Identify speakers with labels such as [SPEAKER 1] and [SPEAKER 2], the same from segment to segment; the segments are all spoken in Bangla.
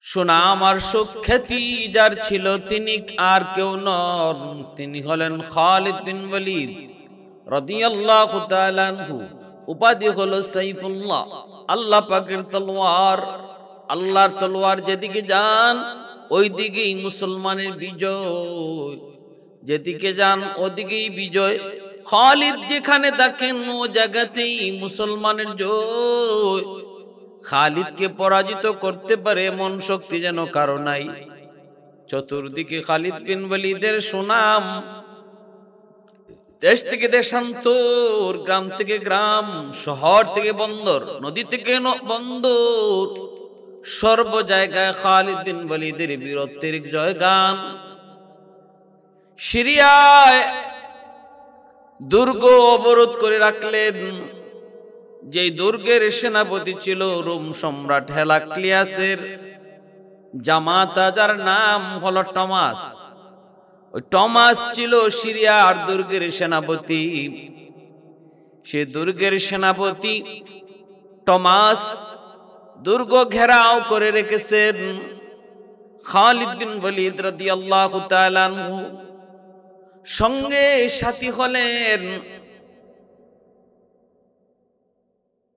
[SPEAKER 1] সুনাম আর সুখ্যাতি যার ছিল তিনি আর কেউ নন, তিনি হলেন খালিদ বিন ওয়ালিদ রাদিয়াল্লাহু তাআলা আনহু। উপাধি হলো সাইফুল্লাহ, আল্লাহ পাকের তলোয়ার। আল্লাহর তলোয়ার যেদিকে যান ওই দিকেই মুসলমানের বিজয়, যেদিকে যান ওদিকেই বিজয়। খালিদ যেখানে দেখেন ও জায়গাতেই মুসলমানের জয়। খালিদকে পরাজিত করতে পারে এমন শক্তি যেন কারো নাই। চতুর্দিকে খালিদ বিন ওয়ালিদের সুনাম, দেশ থেকে দেশান্তর, গ্রাম থেকে গ্রাম, শহর থেকে বন্দর, নদী থেকে বন্দর, সর্ব জায়গায় খালিদ বিন ওয়ালিদের বীরত্বের জয়গান। সিরিয়ায় দুর্গ অবরোধ করে রাখলেন। যেই দুর্গের সেনাপতি ছিল রোম সম্রাট হেরাক্লিয়াসের জামাতা, যার নাম হলো টমাস। ওই টমাস ছিল সিরিয়ার দুর্গের সেনাপতি। সে দুর্গের সেনাপতি টমাস দুর্গ ঘেরাও করে রেখেছেন। খালিদ বিন ওয়ালিদ রাদিয়াল্লাহু তাআলা আনহু সঙ্গে সাথী হলেন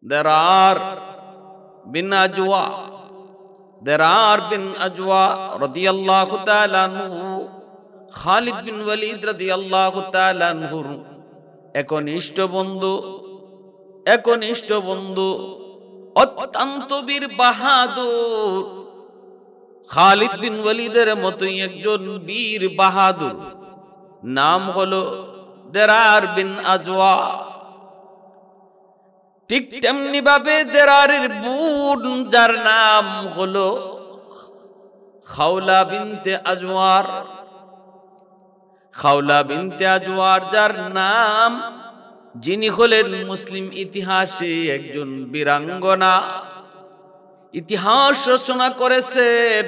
[SPEAKER 1] দেরার বিন আজওয়া রাদিয়াল্লাহু তাআলা আনহু। খালিদ বিন ওয়ালিদ রাদিয়াল্লাহু তাআলা আনহুর একনিষ্ঠ বন্ধু, অত্যন্ত বীর বাহাদুর। খালিদ বিন ওয়ালিদের মতোই একজন বীর বাহাদুর, নাম হলো দেরার বিন আজওয়া। ঠিক তেমনি ভাবে দেরারের বোন, যার নাম হলো খাওলা বিনতে আজওয়ার, যার নাম, যিনি হলেন মুসলিম ইতিহাসে একজন বীরাঙ্গনা, ইতিহাস রচনা করেছেন।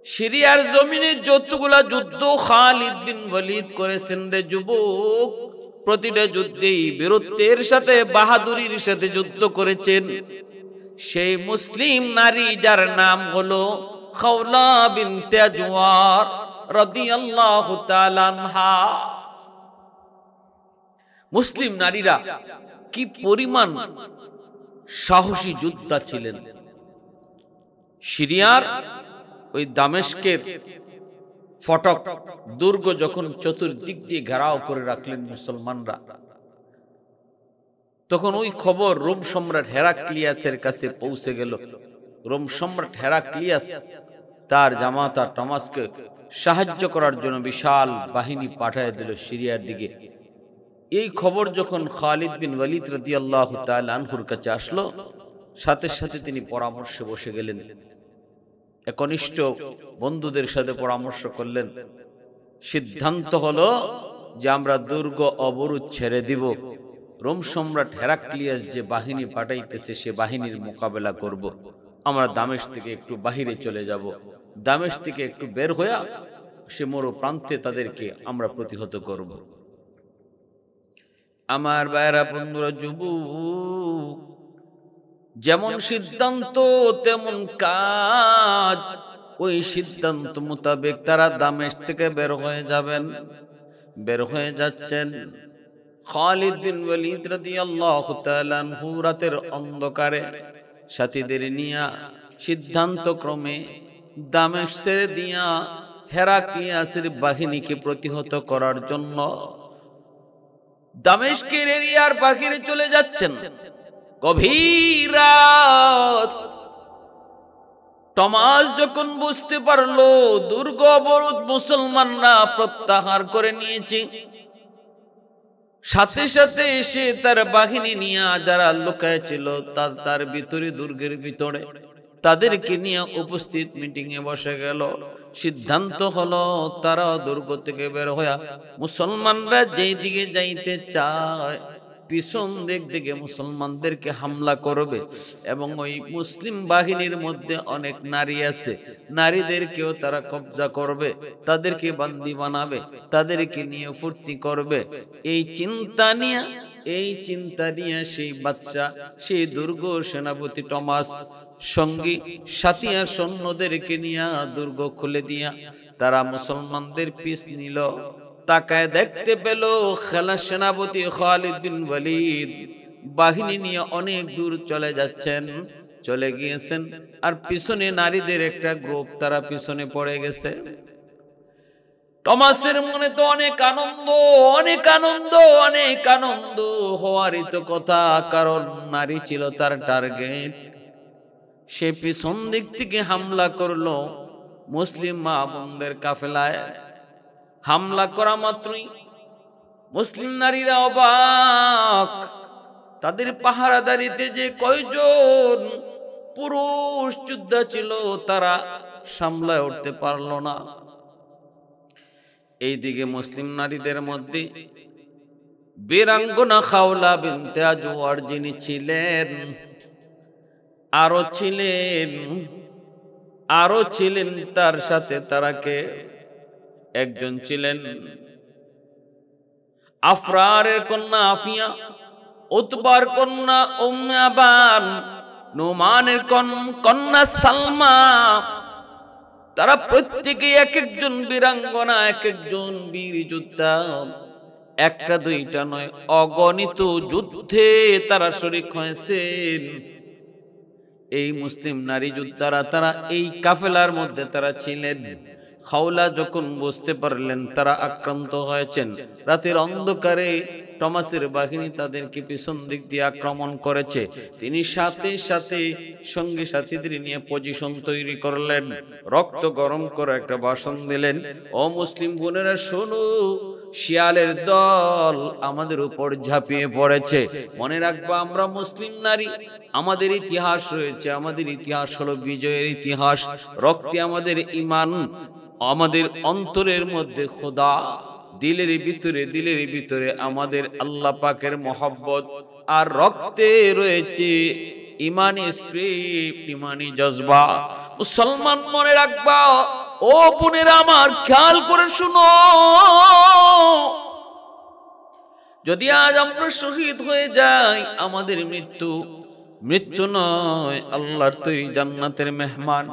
[SPEAKER 1] সিরিয়ার জমিনে যতগুলা যুদ্ধ খালিদ বিন ওয়ালিদ করেছেন রে যুবক, প্রতিটা যুদ্ধেই বীরত্বের সাথে বাহাদুরির সাথে যুদ্ধ করেছেন। সেই মুসলিম নারী যার নাম হলো খাওলা বিনতে আজওয়ার রাদিয়াল্লাহু তাআলা আনহা। মুসলিম নারীরা কি পরিমাণ সাহসী যোদ্ধা ছিলেন। সিরিয়ার ওই দামেস্কের ফটক দুর্গ যখন চতুর্দিক দিয়ে ঘেরাও করে রাখলেন মুসলমানরা, তখন ওই খবর রোম সম্রাট হেরাক্লিয়াসের কাছে পৌঁছে গেল। রোম সম্রাট হেরাক্লিয়াস তার জামাতা টমাসকে সাহায্য করার জন্য বিশাল বাহিনী পাঠিয়ে দিল সিরিয়ার দিকে। এই খবর যখন খালিদ বিন ওয়ালিদ রাদিয়াল্লাহু তাআলা আনহুর কাছে আসলো, সাথে সাথে তিনি পরামর্শে বসে গেলেন। একনিষ্ঠ বন্ধুদের সাথে পরামর্শ করলেন। সিদ্ধান্ত হলো যে আমরা দুর্গ অবরোধ ছেড়ে দিব। রোম সম্রাট হেরাক্লিয়াস যে বাহিনী পাঠাইতেছে সে বাহিনীর মোকাবেলা করব। আমরা দামেস্ক থেকে একটু বাহিরে চলে যাব। দামেস্ক থেকে একটু বের হয়ে সে মরু প্রান্তে তাদেরকে আমরা প্রতিহত করব। আমার ভাইরা, বন্ধুরা, যুবক, যেমন সিদ্ধান্ত তেমন কাজ। ওই সিদ্ধান্ত মোতাবেক তারা দামেস্ক থেকে বের হয়ে যাবেন। বের হয়ে যাচ্ছেন। খালিদ বিন ওয়ালিদ রাদিয়াল্লাহু তাআলা আনহু রাতের অন্ধকারে সাথীদের নিয়ে সিদ্ধান্ত ক্রমে দামেস্ক ছেড়ে দিয়া হেরাক্লিয়াসের বাহিনীকে প্রতিহত করার জন্য দামেস্কের এরিয়ার বাহিরে চলে যাচ্ছেন। গভীর রাত। টমাস যখন বুঝতে পারলো দুর্গ অবরোধ মুসলমানরা প্রত্যাহার করে নিয়েছে, সাথে সাথে এসে তার বাহিনী নিয়ে যারা লুকায় ছিল তার ভিতরে, দুর্গের ভিতরে, তাদেরকে নিয়ে উপস্থিত মিটিং এ বসে গেল। সিদ্ধান্ত হলো তারা দুর্গ থেকে বের হয়ে মুসলমানরা যেই দিকে যাইতে চায় পিছন দিক থেকে মুসলমানদেরকে হামলা করবে। এবং ওই মুসলিম বাহিনীর মধ্যে অনেক নারী আছে, নারীদেরকেও তারা কবজা করবে, তাদেরকে বান্দি বানাবে, তাদেরকে নিয়ে ফুর্তি করবে। এই চিন্তা নিয়ে সেই বাদশা, সেই দুর্গ সেনাপতি টমাস সঙ্গী সাথী আর সৈন্যদেরকে নিয়ে দুর্গ খুলে দিয়া তারা মুসলমানদের পিছ নিল। তাকায় দেখতে পেল খেলা সেনাপতি খালিদ বিন ওয়ালিদ বাহিনী নিয়ে অনেক দূর চলে যাচ্ছেন, চলে গিয়েছেন। আর পিছনে নারীদের একটা গ্রুপ, তারা পিছনে পড়ে গেছে। টমাসের মনে তো অনেক আনন্দ, অনেক আনন্দ, অনেক আনন্দ হওয়ারই তো কথা, কারণ নারী ছিল তার টার্গেট। সে পিছন দিক থেকে হামলা করলো মুসলিম মা বোনদের কাফেলায়। হামলা করা মাত্রই মুসলিম নারীরা অবাক, তাদের পাহারাদারিতে যে কয়জন পুরুষ যোদ্ধা ছিল তারা সামলায় উঠতে পারলো না। এইদিকে মুসলিম নারীদের মধ্যে বীরাঙ্গনা খাওলা বিনতে আজওয়ার যিনি ছিলেন, আরো ছিলেন তার সাথে তারাকে একজন ছিলেন আফরারের কন্যা আফিয়া, উতবার কন্যা উম্মে আবান, নুমানের কন্যা সালমা। তারা প্রত্যেকে এক একজন বীরাঙ্গনা, এক একজন বীর যোদ্ধা। একটা দুইটা নয়, অগণিত যুদ্ধে তারা শরীক হয়েছেন। এই মুসলিম নারী যোদ্ধারা তারা এই কাফেলার মধ্যে তারা ছিলেন। খাওলা যখন বুঝতে পারলেন তারা আক্রান্ত হয়েছেন, রাতের অন্ধকারে টমাসের বাহিনী তাদেরকে পিছন দিক দিয়ে আক্রমণ করেছে, তিনি সাথে সাথে সঙ্গী সাথীদের নিয়ে পজিশন তৈরি করলেন, রক্ত গরম করে একটা ভাষণ দিলেন। ও মুসলিম বোনেরা শোনো, শিয়ালের দল আমাদের উপর ঝাঁপিয়ে পড়েছে। মনে রাখবা আমরা মুসলিম নারী, আমাদের ইতিহাস রয়েছে, আমাদের ইতিহাস হলো বিজয়ের ইতিহাস। রক্তে আমাদের ঈমান, আমাদের অন্তরের মধ্যে খোদা, দিলের ভিতরে আমাদের আল্লাহ পাকের মহব্বত, আর রক্তে রয়েছে ইমানি স্পিরিট, ইমানি জজবা। মুসলমান মনে রাখবা, ও বোনেরা আমার খেয়াল করে শুনো, যদি আজ আমরা শহীদ হয়ে যাই আমাদের মৃত্যু নয়, আল্লাহর তৈরি জান্নাতের মেহমান।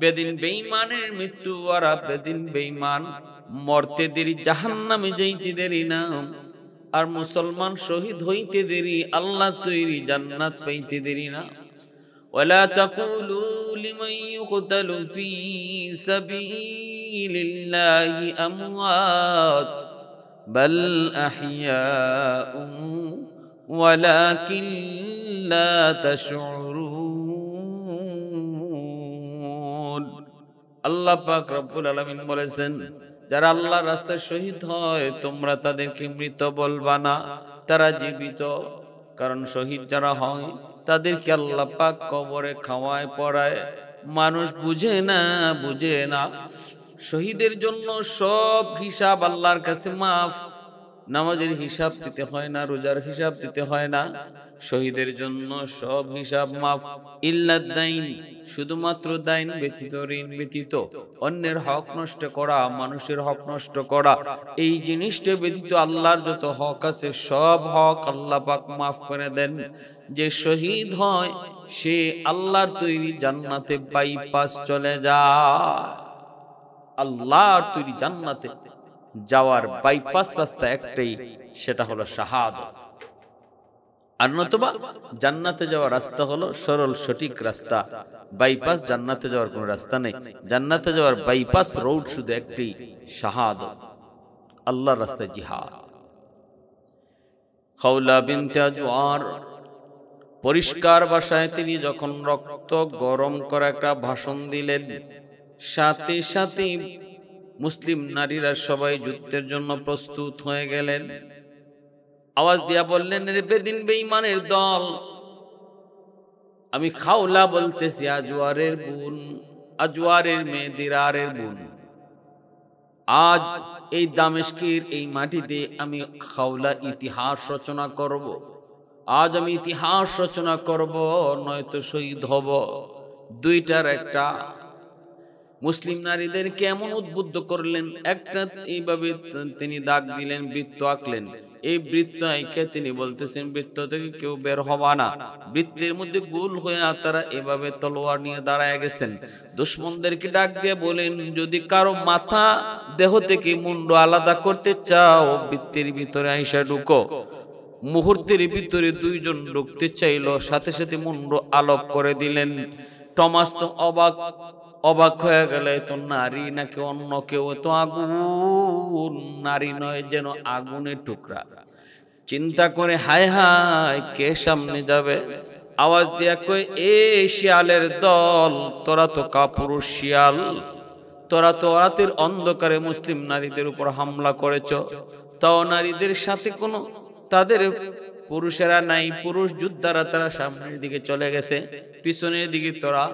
[SPEAKER 1] বেদিন বেঈমানের মৃত্যু, আর বেদিন বেঈমান মরতে দেরি, জাহান্নামে যাইতে দেরি না। আর মুসলমান শহীদ হইতে দেরি, আল্লাহ তৈরি জান্নাত পাইতে দেরি না। ওয়ালা তাকুলু লিমান ইউকতালু ফি সাবিলিল্লাহি আমওয়াত বাল আহইয়াউন ওয়ালাকিন লা তাশউরুন। আল্লাহ পাক রব্বুল আলামিন বলেছেন, যারা আল্লাহর রাস্তায় শহীদ হয় তোমরা তাদেরকে মৃত বলবা না, তারা জীবিত। কারণ শহীদ যারা হয় তাদেরকে আল্লাহ পাক কবরে খাওয়ায় পড়ায়, মানুষ বুঝে না। শহীদের জন্য সব হিসাব আল্লাহর কাছে মাফ। নামাজের হিসাব দিতে হয় না, রোজার হিসাব দিতে হয় না, শহীদের জন্য সব হিসাব মাফ। ইল্লা দাইন, শুধুমাত্র দাইন ব্যতীত, ঋণ ব্যতীত, অন্যের হক নষ্ট করা, মানুষের হক নষ্ট করা, এই জিনিসটা ব্যতীত আল্লাহর যত হক আছে সব হক আল্লাহ পাক মাফ করে দেন। যে শহীদ হয় সে আল্লাহর তৈরি জান্নাতে বাইপাস চলে যায়। আল্লাহর তৈরি জান্নাতে যাওয়ার বাইপাস রাস্তা একটাই, সেটা হলো শাহাদাত। আর নতুবা জান্নাতে যাওয়ার রাস্তা হলো সরল সঠিক রাস্তা। বাইপাস জান্নাতে যাওয়ার কোনো রাস্তা নেই। জান্নাতে যাওয়ার বাইপাস রোড শুধু একটাই, শাহাদাত, আল্লাহর রাস্তায় জিহাদ। খাওলা বিনতে আজওয়ার পরিষ্কার ভাষায় তিনি যখন রক্ত গরম করে একটা ভাষণ দিলেন, সাথে সাথে মুসলিম নারীরা সবাই যুদ্ধের জন্য প্রস্তুত হয়ে গেলেন। আওয়াজ দিয়া বললেন, রে বেদিন বেঈমানের দল, আমি খাওলা বলতেছি, আজওয়ারের বোন, আজওয়ারের মেয়ে দিরারের বোন। আজ এই দামেস্কের এই মাটিতে আমি খাওলা ইতিহাস রচনা করব। আজ আমি ইতিহাস রচনা করব, নয়তো শহীদ হব। দুইটার একটা। মুসলিম নারীদেরকে এমন উদ্বুদ্ধ করলেন, একটা এইভাবে তিনি দাগ দিলেন, বৃত্ত আঁকলেন, এই বৃত্ত আইকে তিনি বলতেছেন বৃত্ত থেকে কেউ বের হবা না। বৃত্তের মধ্যে গোল হয়ে তারা এভাবে তলোয়ার নিয়ে দাঁড়ায় গেছেন। দুশমনদেরকে ডাক দিয়ে বলেন, যদি কারো মাথা দেহ থেকে মুন্ড আলাদা করতে চাও বৃত্তের ভিতরে আইসা ঢুকো। মুহূর্তের ভিতরে দুইজন ঢুকতে চাইলো, সাথে সাথে মুন্ড আলোক করে দিলেন। টমাস তো অবাক হয়ে গেল, তো নারী নাকি অন্য কেউ, তো আগুন, নারী নয় যেন আগুনের টুকরা। চিন্তা করে হায় হায় কে সামনে যাবে। আওয়াজ দিয়া কই, এ শিয়ালের দল, তোরা তো কাপুরুষ শিয়াল, তোরা তো রাতের অন্ধকারে মুসলিম নারীদের উপর হামলা করেছ, তাও নারীদের সাথে কোনো তাদের পুরুষেরা নাই, পুরুষ যোদ্ধারা তারা সামনের দিকে চলে গেছে, পিছনের দিকে তোরা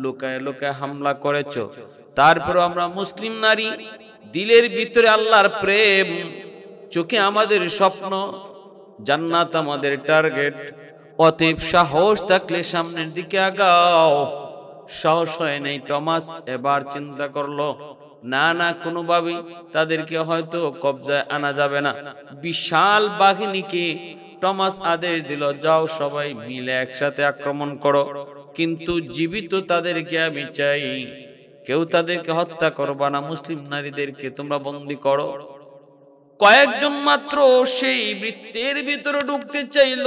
[SPEAKER 1] লুকায় লুকায় হামলা করেছ। তারপর আমরা মুসলিম নারী, দিলের ভিতরে আল্লাহর প্রেম, চোখে আমাদের স্বপ্ন, জান্নাত আমাদের টার্গেট, অতএব সাহস থাকলে সামনের দিকে আগাও। সাহস হয় নাই টমাস এবার চিন্তা করলো, না না, কোনোভাবেই তাদেরকে হয়তো কবজায় আনা যাবে না। বিশাল বাহিনীকে টমাস আদেশ দিল, যাও সবাই মিলে একসাথে আক্রমণ করো, কিন্তু জীবিত তাদেরকে আমি চাই, কেউ তাদেরকে হত্যা করবা না, মুসলিম নারীদেরকে তোমরা বন্দী করো। কয়েকজন মাত্র সেই বৃত্তের ভিতরে ঢুকতে চাইল।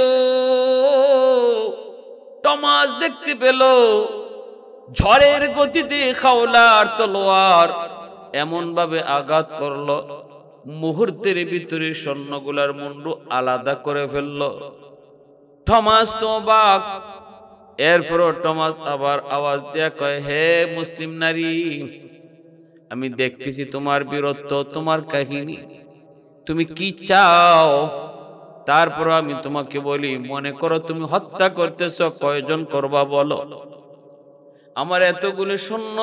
[SPEAKER 1] টমাস দেখতে পেল ঝড়ের গতিতে খাওলার তলোয়ার এমন ভাবে আঘাত করলো, মুহূর্তের ভিতরে সৈন্যগুলার মুন্ডু আলাদা করে ফেলল। টমাস তো অবাক। এরপরও টমাস আবার আওয়াজ দেয়া কয়, হে মুসলিম নারী, আমি দেখতেছি তোমার বীরত্ব, তোমার কাহিনী, তুমি কি চাও? তারপর আমি তোমাকে বলি, মনে করো তুমি হত্যা করতেছ, কয়জন করবা বলো? আমার এতগুলো সৈন্য,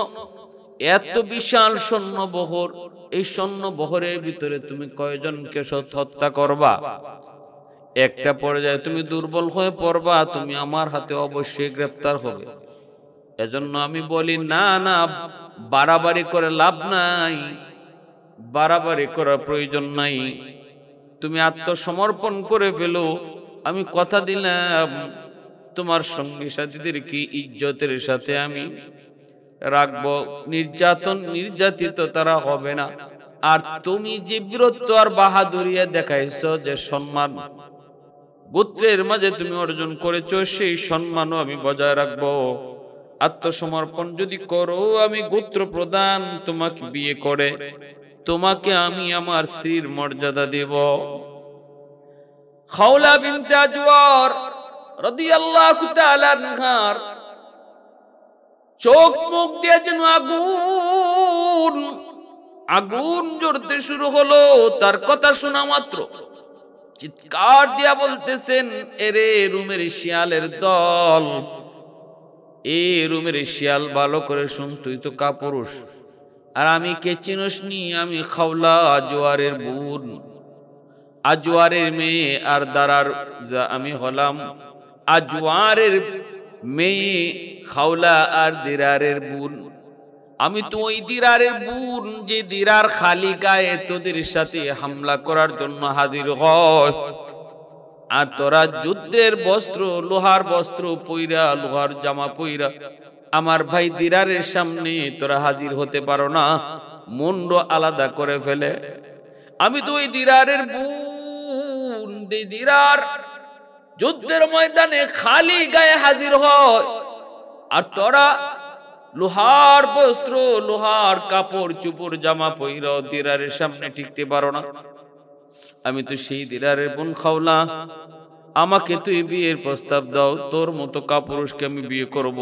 [SPEAKER 1] এত বিশাল সৈন্য বহর, এই সৈন্য বহরের ভিতরে তুমি কয়জনকে হত্যা করবা? একটা পর্যায়ে তুমি দুর্বল হয়ে পড়বা, তুমি আমার হাতে অবশ্যই গ্রেফতার হবে। এজন্য আমি বলি, না না, বাড়াবাড়ি করে লাভ নাই, বাড়াবাড়ি করার প্রয়োজন নাই, তুমি আত্মসমর্পণ করে ফেলো। আমি কথা দিলাম তোমার সঙ্গী সাথীদেরকে ইজ্জতের সাথে আমি রাখবো, নির্যাতিত তারা হবে না। আর তুমি যে বীরত্ব আর বাহাদুরিয়া দেখাইছো, যে সম্মান গোত্রের মাঝে তুমি অর্জন করেছো, সেই সম্মানও আমি বজায় রাখবো। আত্মসমর্পণ যদি করো, আমি গোত্র প্রধান তোমাকে বিয়ে করে তোমাকে আমি আমার স্ত্রীর মর্যাদা দেব। খাওলা বিনতে আজওয়ার রাদিয়াল্লাহু তাআলা আনহার চোখ মুখ দিয়ে যেন আগুন আগুন জ্বলতে শুরু হলো। তার কথা শোনা মাত্র চিৎকার দিয়া বলতেছেন, এরে রুমের শিয়ালের দল, এ রুমের শিয়াল, ভালো করে শুন, তুই তো কাপুরুষ, আর আমি কে চিনস নি? আমি খাওলা আজওয়ারের বোন, আজওয়ারের মেয়ে, আর দারার আমি হলাম আজওয়ারের মেয়ে, খাওলা আর দিরারের বোন। আমি তো ওই দিরারের বোন, যে দিরার খালি গায়ে তোদের সাথে হামলা করার জন্য হাজির হয়। আর তোরা যুদ্ধের বস্ত্র, লোহার বস্ত্র পইরা, লোহার জামা পইরা আমার ভাই দিরারের সামনে তোরা হাজির হতে পারো না, মুন্ড আলাদা করে ফেলে। আমি তো ওই দিরারের বোন, দিরার যুদ্ধের ময়দানে খালি গায়ে হাজির হয়, আর তোরা লোহার বস্ত্র, লোহার কাপড় চুপড় জামা পইরা দিরারের সামনে টিকতে পারো না। আমি তো সেই দিরারের বোন খাওলা, আমাকে তুই বিয়ের প্রস্তাব দাও, তোর মতো কাপুরুষকে আমি বিয়ে করব।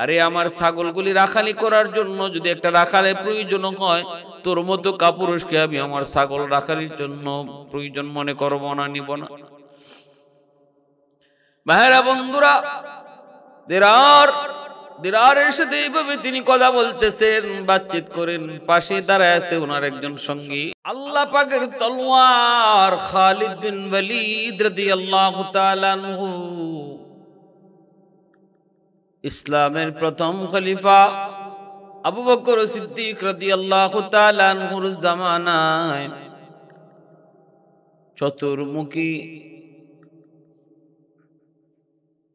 [SPEAKER 1] আরে আমার ছাগলগুলি রাখালি করার জন্য যদি একটা রাখালের প্রয়োজন হয়, তোর মতো কাপুরুষকে আমি আমার ছাগল রাখালির জন্য প্রয়োজন মনে করব না, নিব না। ভাইরা বন্ধুরা, দিরারের সাথে এইভাবে তিনি কথা বলতেছেন, বাতচিত করেন। পাশে দাঁড়ায় আছে ওনার একজন সঙ্গী, আল্লাহ পাকের তলোয়ার খালিদ বিন ওয়ালিদ রাদিয়াল্লাহু তাআলা আনহু, ইসলামের প্রথম খলিফা আবু বকর সিদ্দিক রাদিয়াল্লাহু তাআলা আনহুর জামানায় চতুর্মুখী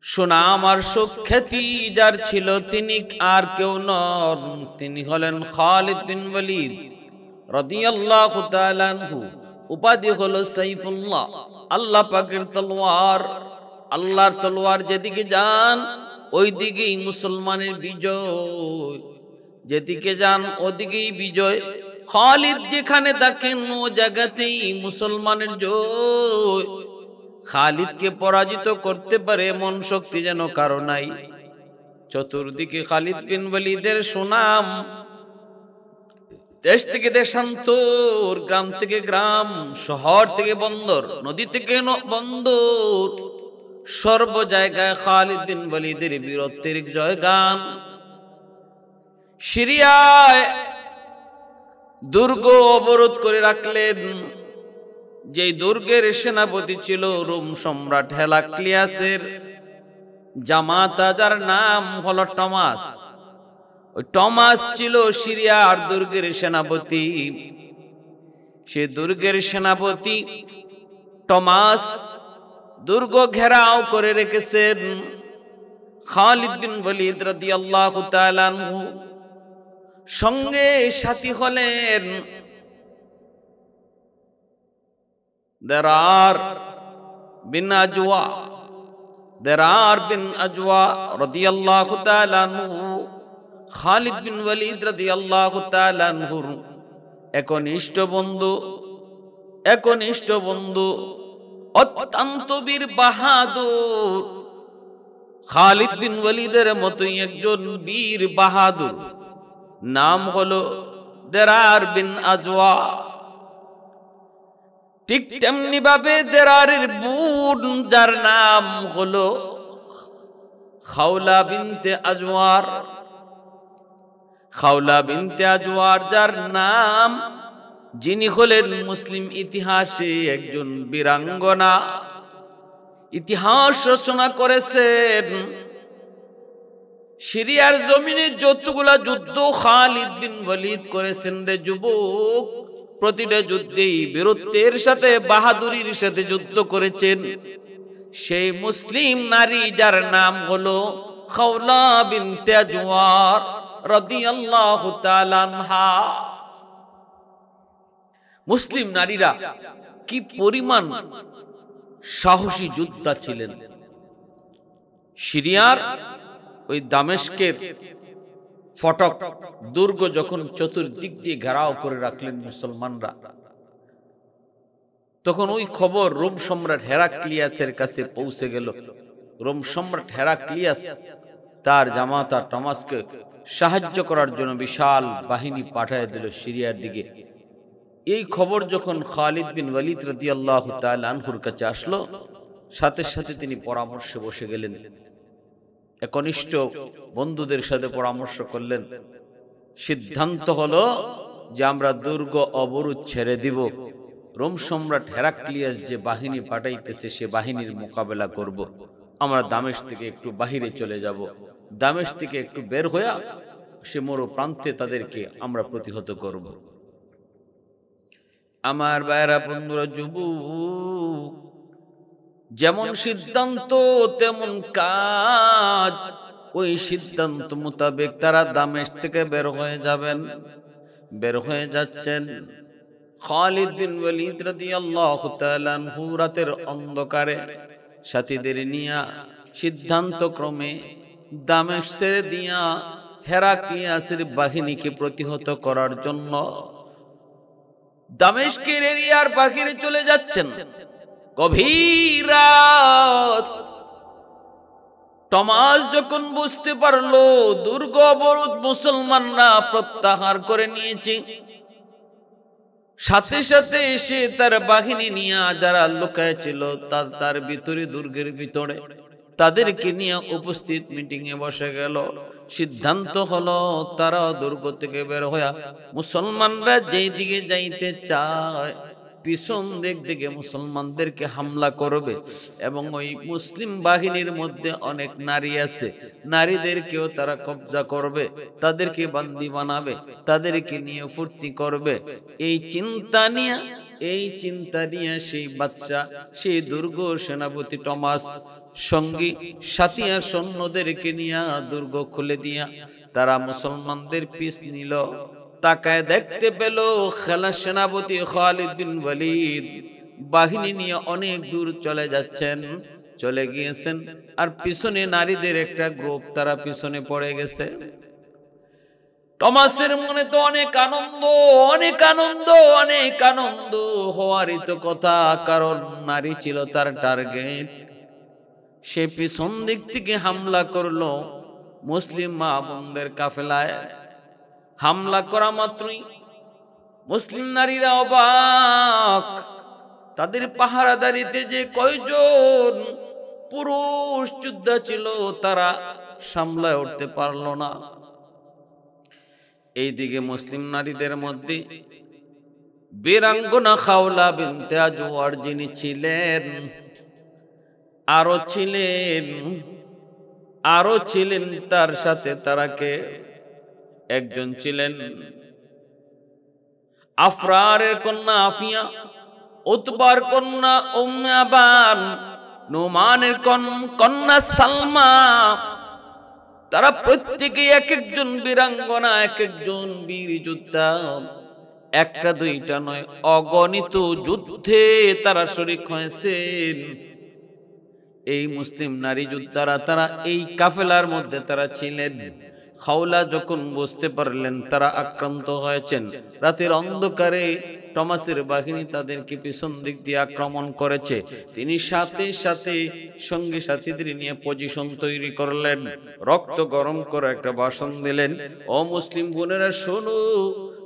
[SPEAKER 1] সুনাম আর সুখ্যাতি যার ছিল, তিনি আর কেউ নন, তিনি হলেন খালিদ বিন ওয়ালিদ রাদিয়াল্লাহু তাআলা আনহু। উপাধি হলো সাইফুল্লাহ, আল্লাহ পাকের তলোয়ার। আল্লাহর তলোয়ার যেদিকে যান ওই দিকেই মুসলমানের বিজয়, যেদিকে যান ওদিকেই বিজয়। খালিদ যেখানে দেখেন ও জায়গাতেই মুসলমানের জয়। খালিদকে পরাজিত করতে পারে এমন শক্তি যেন কারো নাই। চতুর্দিকে খালিদ বিন ওয়ালিদের সুনাম, দেশ থেকে দেশান্তর, গ্রাম থেকে গ্রাম, শহর থেকে বন্দর, নদী থেকে বন্দর, সর্ব জায়গায় খালিদ বিন ওয়ালিদের বীরত্বের জয়গান। সিরিয়ায় দুর্গ অবরোধ করে রাখলেন। যে দুর্গের সেনাপতি ছিল রোম সম্রাট হেরাক্লিয়াসের জামাতা, যার নাম হলো টমাস। ওই টমাস ছিল সিরিয়ার দুর্গের সেনাপতি। সে দুর্গের সেনাপতি টমাস দুর্গ ঘেরাও করে রেখেছেন। খালিদ বিন ওয়ালিদ রাদিয়াল্লাহু তাআলা আনহু সঙ্গে সাথী হলেন দেরার বিন আজওয়া রাদিয়াল্লাহু তাআলা আনহু। খালিদ বিন ওয়ালিদ রাদিয়াল্লাহু তাআলা আনহুর একনিষ্ঠ বন্ধু, অত্যন্ত বীর বাহাদুর। খালিদ বিন ওয়ালিদের মতোই একজন বীর বাহাদুর, নাম হলো দেরার বিন আজওয়া। ঠিক তেমনি ভাবে দেরারের বোন, যার নাম হলো খাওলা বিনতে আজওয়ার, যার নাম, যিনি হলেন মুসলিম ইতিহাসে একজন বীরাঙ্গনা, ইতিহাস রচনা করেছেন। সিরিয়ার জমিনে যতগুলা যুদ্ধ খালিদ বিন ওয়ালিদ করেছেন রে যুবক, প্রতিটা যুদ্ধেই বীরত্বের সাথে বাহাদুরির সাথে যুদ্ধ করেছেন। সেই মুসলিম নারী যার নাম হলো খাওলা বিনতে আজওয়ার রাদিয়াল্লাহু তাআলা আনহা। মুসলিম নারীরা কি পরিমাণ সাহসী যোদ্ধা ছিলেন। সিরিয়ার ওই দামেস্কের ফটক দুর্গ যখন চতুর্দিক দিয়ে ঘেরাও করে রাখলেন মুসলমানরা, তখন ওই খবর রোম সম্রাট হেরাক্লিয়াসের কাছে পৌঁছে গেল। রোম সম্রাট হেরাক্লিয়াস তার জামাতা টমাসকে সাহায্য করার জন্য বিশাল বাহিনী পাঠিয়ে দিল সিরিয়ার দিকে। এই খবর যখন খালিদ বিন ওয়ালিদ রাদিয়াল্লাহু তাআলা আনহুর কাছে আসলো, সাথে সাথে তিনি পরামর্শে বসে গেলেন। একনিষ্ঠ বন্ধুদের সাথে পরামর্শ করলেন। সিদ্ধান্ত হলো যে আমরা দুর্গ অবরোধ ছেড়ে দিব। রোম সম্রাট হেরাক্লিয়াস যে বাহিনী পাঠাইতেছে সে বাহিনীর মোকাবেলা করব। আমরা দামেস্ক থেকে একটু বাহিরে চলে যাব। দামেস্ক থেকে একটু বের হয়ে সে মরু প্রান্তে তাদেরকে আমরা প্রতিহত করব। আমার ভাইরা বন্ধুরা, যুবক, যেমন সিদ্ধান্ত তেমন কাজ। ওই সিদ্ধান্ত মোতাবেক তারা দামেস্ক থেকে বের হয়ে যাবেন। বের হয়ে যাচ্ছেন। খালিদ বিন ওয়ালিদ রাদিয়াল্লাহু তাআলা আনহু রাতের অন্ধকারে সাথীদের নিয়া সিদ্ধান্ত ক্রমে দামেস্ক ছেড়ে দিয়া হেরাক্লিয়াসের বাহিনীকে প্রতিহত করার জন্য দামেস্কের এরিয়ার বাহিরে চলে যাচ্ছেন। গভীর রাত। টমাস যখন বুঝতে পারলো দুর্গ অবরোধ মুসলমানরা প্রত্যাহার করে নিয়েছে, সাথে সাথে এসে তার বাহিনী নিয়ে যারা লুকায় ছিল তার ভিতরে, দুর্গের ভিতরে, তাদেরকে নিয়ে উপস্থিত মিটিং এ বসে গেল। সিদ্ধান্ত হলো তারা দুর্গ থেকে বের হয়ে মুসলমানরা যেই দিকে যাইতে চায় পিছন দিক থেকে মুসলমানদেরকে হামলা করবে এবং ওই মুসলিম বাহিনীর মধ্যে অনেক নারী আছে, নারীদেরকেও তারা কবজা করবে, তাদেরকে বান্দি বানাবে, তাদেরকে নিয়ে ফুর্তি করবে। এই চিন্তা নিয়ে এই চিন্তা নিয়ে সেই বাদশা, সেই দুর্গ সেনাপতি টমাস সঙ্গী সাথী আর সৈন্যদেরকে নিয়ে দুর্গ খুলে দিয়া তারা মুসলমানদের পিছ নিল। তাকায় দেখতে পেল খেলা সেনাপতি খালিদ বিন ওয়ালিদ বাহিনী নিয়ে অনেক দূর চলে যাচ্ছেন, চলে গিয়েছেন। আর পিছনে নারীদের একটা গ্রুপ, তারা পিছনে পড়ে গেছে। টমাসের মনে তো অনেক আনন্দ, অনেক আনন্দ, অনেক আনন্দ হওয়ারই তো কথা, কারণ নারী ছিল তার টার্গেট। সে পিছন দিক থেকে হামলা করলো মুসলিম মা বোনদের কাফেলায়। হামলা করা মাত্রই মুসলিম নারীরা অবাক, তাদের পাহারাদারিতে যে কয়জন পুরুষ যোদ্ধা ছিল তারা সামলায় উঠতে পারলো না। এইদিকে মুসলিম নারীদের মধ্যে বীরাঙ্গনা খাওলা বিনতে আজওয়ার যিনি ছিলেন, আরো ছিলেন তার সাথে তারাকে একজন ছিলেন আফরারের কন্যা আফিয়া, উতবার কন্যা উম্মে আবান, নুমানের কন্যা সালমা। তারা প্রত্যেকে এক একজন বীরাঙ্গনা, এক একজন বীর যোদ্ধা। একটা দুইটা নয়, অগণিত যুদ্ধে তারা শরীক হয়েছেন। এই মুসলিম নারী যোদ্ধারা তারা এই কাফেলার মধ্যে তারা ছিলেন। খাওলা যখন বুঝতে পারলেন তারা আক্রান্ত হয়েছেন, রাতের অন্ধকারে টমাসের বাহিনী তাদেরকে পিছন দিক দিয়ে আক্রমণ করেছে, তিনি সাথে সাথে সঙ্গী সাথীদের নিয়ে পজিশন তৈরি করলেন, রক্ত গরম করে একটা ভাষণ দিলেন। ও মুসলিম বোনেরা শোনো,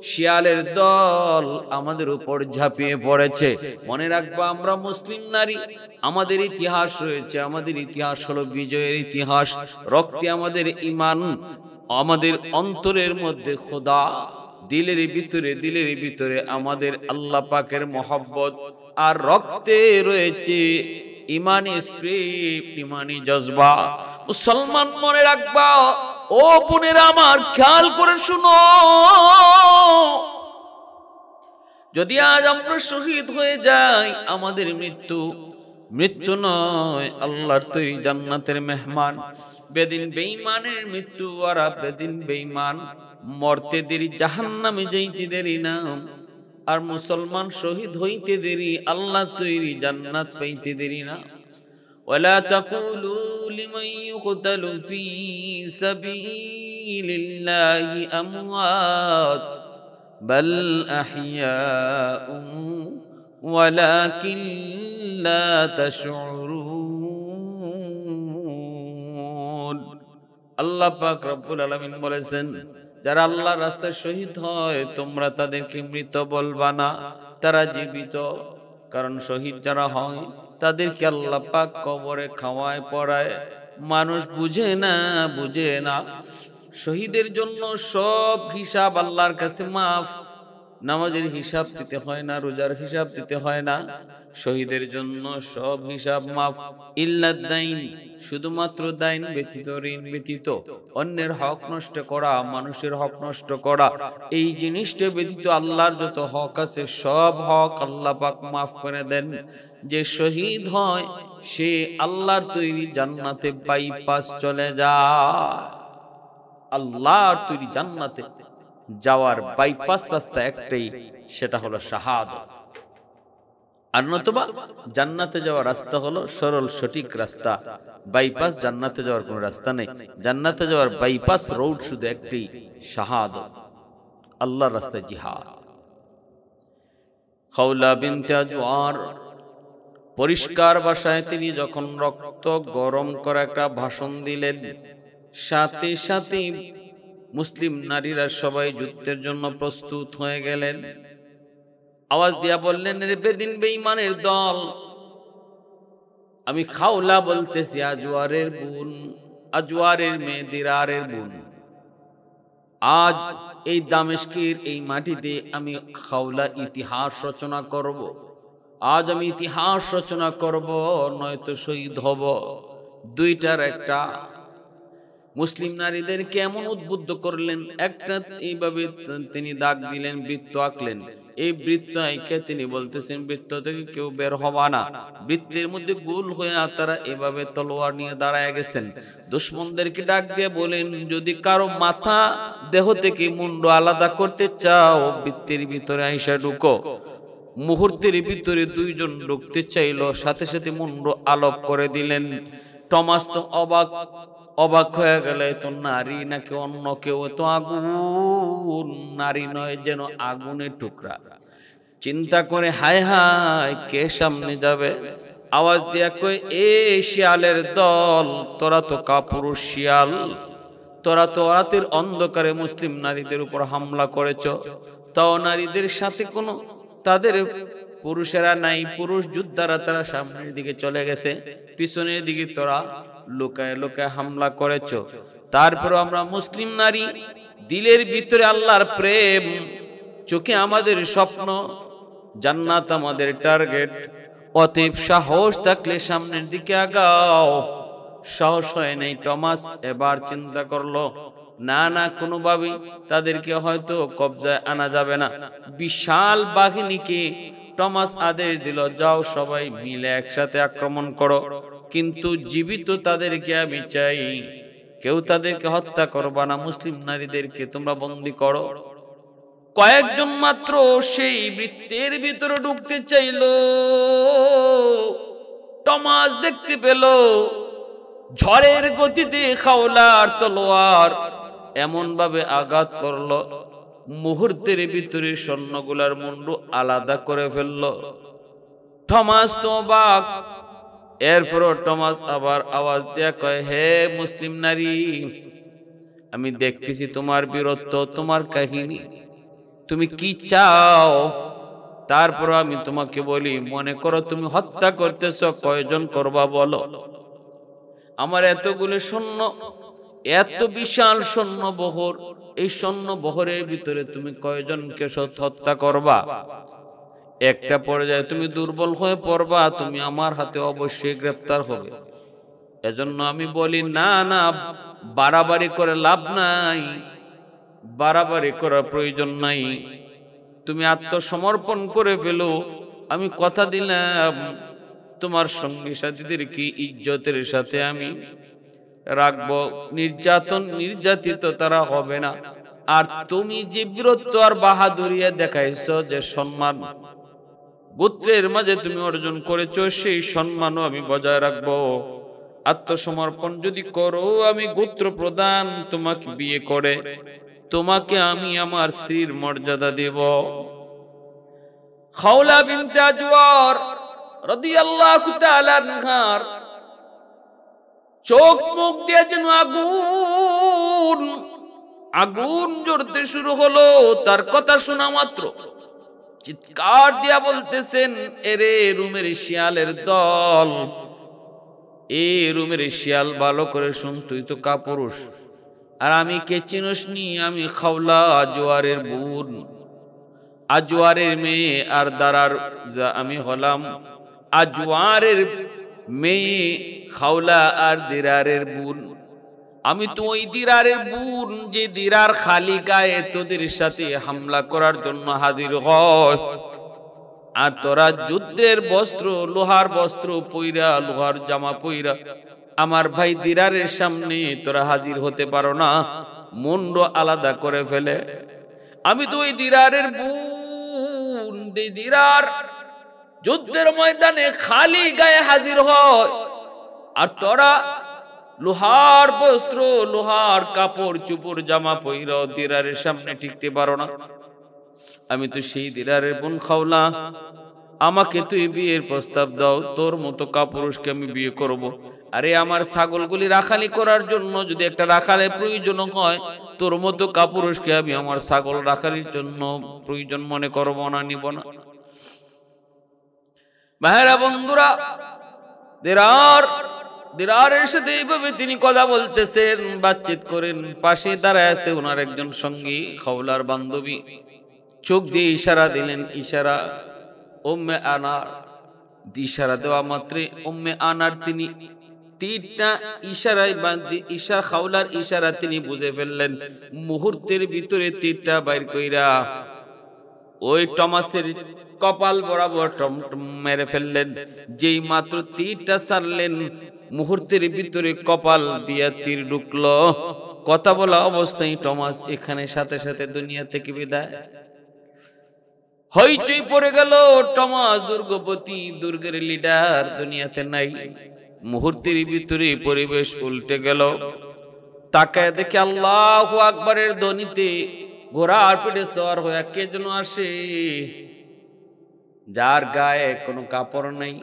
[SPEAKER 1] শিয়ালের দল আমাদের উপর ঝাঁপিয়ে পড়েছে। মনে রাখবা আমরা মুসলিম নারী, আমাদের ইতিহাস রয়েছে, আমাদের ইতিহাস হলো বিজয়ের ইতিহাস। রক্তে আমাদের ঈমান, আমাদের অন্তরের মধ্যে খোদা, দিলের ভিতরে আমাদের আল্লাহ পাকের মহব্বত, আর রক্তে রয়েছে ইমানি স্পিরিট, ইমানি জজবা। মুসলমান মনে রাখবা, ও বোনেরা আমার খেয়াল করে শুনো, যদি আজ আমরা শহীদ হয়ে যাই আমাদের মৃত্যু নয়, আল্লাহর তৈরি জান্নাতের মেহমান। বেদিন বেঈমানের মৃত্যু, আর বেদিন বেঈমান মরতে দেরি, জাহান্নামে যাইতে দেরি না। আর মুসলমান শহীদ হইতে দেরি, আল্লাহ তৈরি জান্নাত পাইতে দেরি না। ওয়ালা তাকুলু লিমান ইউকতালু ফি সাবিলিল্লাহি আমওয়াত বাল আহইয়াউন ওয়ালাকিন লা তাশউরুন। আল্লাহ পাক রব্বুল আলামিন বলেছেন, যারা আল্লাহর রাস্তায় শহীদ হয় তোমরা তাদেরকে মৃত বলবা না, তারা জীবিত। কারণ শহীদ যারা হয় তাদেরকে আল্লাহ পাক কবরে খাওয়ায় পড়ায়, মানুষ বুঝে না। শহীদের জন্য সব হিসাব আল্লাহর কাছে মাফ। নামাজের হিসাব দিতে হয় না, রোজার হিসাব দিতে হয় না, শহীদের জন্য সব হিসাব মাফ। ইল্লাদ দাইন, শুধুমাত্র দাইন ব্যতীত, ঋণ ব্যতীত, অন্যের হক নষ্ট করা, মানুষের হক নষ্ট করা, এই জিনিসটা ব্যতীত আল্লাহর যত হক আছে সব হক আল্লাহ পাক মাফ করে দেন। যে শহীদ হয় সে আল্লাহর তৈরি জান্নাতে বাইপাস চলে যায়। আল্লাহর তৈরি জান্নাতে যাওয়ার বাইপাস রাস্তা একটাই, সেটা হলো শাহাদাত। আর নতুবা জান্নাতে যাওয়ার রাস্তা হলো সরল সঠিক রাস্তা। বাইপাস জান্নাতে যাওয়ার কোনো রাস্তা নেই। জান্নাতে যাওয়ার বাইপাস রোড শুধু একটি, শাহাদাত, আল্লাহর রাস্তায় জিহাদ। খাওলা বিনতে আজওয়ার পরিষ্কার ভাষায় তিনি যখন রক্ত গরম করে একটা ভাষণ দিলেন, সাথে সাথে মুসলিম নারীরা সবাই যুদ্ধের জন্য প্রস্তুত হয়ে গেলেন। আওয়াজ দিয়া বললেন, রে বেদিন বেঈমানের দল, আমি খাওলা বলতেছি, আজওয়ারের বোন, আজওয়ারের মেয়ে দিরারের বোন। আজ এই দামেস্কের এই মাটিতে আমি খাওলা ইতিহাস রচনা করব। আজ আমি ইতিহাস রচনা করব, নয়তো শহীদ হব। দুইটার একটা। মুসলিম নারীদেরকে এমন উদ্বুদ্ধ করলেন, একটা এইভাবে তিনি দাগ দিলেন, বৃত্ত আঁকলেন, এই বৃত্ত আইকে তিনি বলতেছেন বৃত্ত থেকে কেউ বের হবা না। বৃত্তের মধ্যে গোল হয়ে তারা এভাবে তলোয়ার নিয়ে দাঁড়ায় গেছেন। দুশমনদেরকে ডাক দিয়ে বলেন, যদি কারো মাথা দেহ থেকে মুন্ড আলাদা করতে চাও বৃত্তের ভিতরে আইসা ঢুকো। মুহূর্তের ভিতরে দুইজন ঢুকতে চাইলো, সাথে সাথে মুন্ড আলোক করে দিলেন। টমাস তো অবাক হয়ে গেল, তো নারী নাকি অন্য কেউ, তো আগুন, নারী নয় যেন আগুনের টুকরা। চিন্তা করে হায় হায় কে সামনে যাবে, আওয়াজ দিয়া কই, এ শিয়ালের দল, তোরা তো কাপুরুষ শিয়াল, তোরা তো রাতের অন্ধকারে মুসলিম নারীদের উপর হামলা করেছ, তাও নারীদের সাথে কোনো তাদের পুরুষেরা নাই, পুরুষ যোদ্ধারা তারা সামনের দিকে চলে গেছে, পিছনের দিকে তোরা লুকায় লুকায় হামলা করেছ। তারপর আমরা মুসলিম নারী, দিলের ভিতরে আল্লাহর প্রেম, চোখে আমাদের স্বপ্ন, জান্নাত আমাদের টার্গেট, অতএব সাহস থাকলে সামনের দিকে আগাও। সাহস হয় নাই টমাস এবার চিন্তা করলো, না না, কোনোভাবেই তাদেরকে হয়তো কবজায় আনা যাবে না। বিশাল বাহিনীকে টমাস আদেশ দিল, যাও সবাই মিলে একসাথে আক্রমণ করো, কিন্তু জীবিত তাদেরকে আমি চাই, কেউ তাদেরকে হত্যা করবা না, মুসলিম নারীদেরকে তোমরা বন্দী করো। কয়েকজন মাত্র সেই বৃত্তের ভিতরে ঢুকতে চাইল। টমাস দেখতে পেল ঝড়ের গতিতে খাওলার তলোয়ার এমন ভাবে আঘাত করলো, মুহূর্তের ভিতরে সৈন্যগুলার মুন্ডু আলাদা করে ফেললো। টমাস তো অবাক। এরপরও টমাস আবার আওয়াজ দিয়া কয়, হে মুসলিম নারী, আমি দেখতেছি তোমার বীরত্ব, তোমার কাহিনী, তুমি কি চাও? তারপর আমি তোমাকে বলি, মনে করো তুমি হত্যা করতেছ, কয়জন করবা বলো? আমার এতগুলো সৈন্য, এত বিশাল সৈন্য বহর, এই সৈন্য বহরের ভিতরে তুমি কয়জনকে হত্যা করবা? একটা পর্যায়ে তুমি দুর্বল হয়ে পড়বা, তুমি আমার হাতে অবশ্যই গ্রেফতার হবে। এজন্য আমি বলি, না না, বাড়াবাড়ি করে লাভ নাই, বাড়াবাড়ি করার প্রয়োজন নাই, তুমি আত্মসমর্পণ করে ফেলো। আমি কথা দিলাম তোমার সঙ্গী সাথীদেরকে ইজ্জতের সাথে আমি রাখবো, নির্যাতিত তারা হবে না। আর তুমি যে বীরত্ব আর বাহাদুরিয়া দেখাইছো, যে সম্মান গোত্রের মাঝে তুমি অর্জন করেছো, সেই সম্মানও আমি বজায় রাখবো। আত্মসমর্পণ যদি করো, আমি গোত্র প্রধান তোমাকে বিয়ে করে তোমাকে আমি আমার স্ত্রীর মর্যাদা দেব। খাওলা বিনতে আজওয়ার রাদিয়াল্লাহু তাআলা আনহার চোখ মুখ দিয়ে যেন আগুন আগুন জ্বলতে শুরু হলো। তার কথা শোনা মাত্র চিৎকার দিয়া বলতেছেন, এরে রুমের শিয়ালের দল, এ রুমের শিয়াল, ভালো করে শুন, তুই তো কাপুরুষ, আর আমি কে চিনস নি? আমি খাওলা, আজওয়ারের বোন, আজওয়ারের মেয়ে, আর দারার আমি হলাম আজওয়ারের মেয়ে, খাওলা আর দিরারের বোন। আমি তো ওই দিরারের বোন, যে দিরার খালি গায়ে তোদের সাথে হামলা করার জন্য হাজির হয়। আর তোরা যুদ্ধের বস্ত্র, লোহার বস্ত্র পইরা, লোহার জামা পইরা আমার ভাই দিরারের সামনে তোরা হাজির হতে পারো না, মুন্ড আলাদা করে ফেলে। আমি তো ওই দিরারের বোন, দিরার যুদ্ধের ময়দানে খালি গায়ে হাজির হয়, আর তোরা লোহার বস্ত্র, লোহার কাপড় চুপড় জামা পইরা দিরারের সামনে টিকতে পারো না। আমি তো সেই দিরারের বোন খাওলা, আমাকে তুই বিয়ের প্রস্তাব দাও, তোর মতো কাপুরুষকে আমি বিয়ে করব। আরে আমার ছাগলগুলি রাখালি করার জন্য যদি একটা রাখালের প্রয়োজন হয়, তোর মতো কাপুরুষকে আমি আমার ছাগল রাখালির জন্য প্রয়োজন মনে করব না, নিব না। ভাইরা বন্ধুরা, দিরারের সাথে এইভাবে তিনি কথা বলতেছেন, বাতচিত করেন। পাশে দাঁড়ায় আছে ওনার একজন সঙ্গী, খাওলার বান্ধবী। চোখ দিয়ে ইশারা দিলেন, ইশারা উম্মে আনার, ইশারা দেওয়া মাত্রে উম্মে আনার তিনি তীরটা ইশারায় বাঁধে, খাওলার ইশারা তিনি বুঝে ফেললেন। মুহূর্তের ভিতরে তীরটা বাইর কইরা ওই টমাসের কপাল বরাবর মেরে ফেললেন। যেই মাত্র তীরটা ছাড়লেন, মুহূর্তের ভিতরে কপাল দিয়া তীর ঢুকলো। কথা বলা অবস্থায় টমাস এখানে সাথে সাথে দুনিয়া থেকে বিদায়। হইচই পড়ে গেল। টমাস দুর্গপতি, দুর্গের লিডার দুনিয়াতে নাই। মুহূর্তের ভিতরে পরিবেশ উল্টে গেল। তাকায় দেখে আল্লাহু আকবারের ধ্বনিতে ঘোড়ার পিঠে সওয়ার হয়ে কে যেন আসে, যার গায়ে কোনো কাপড় নেই।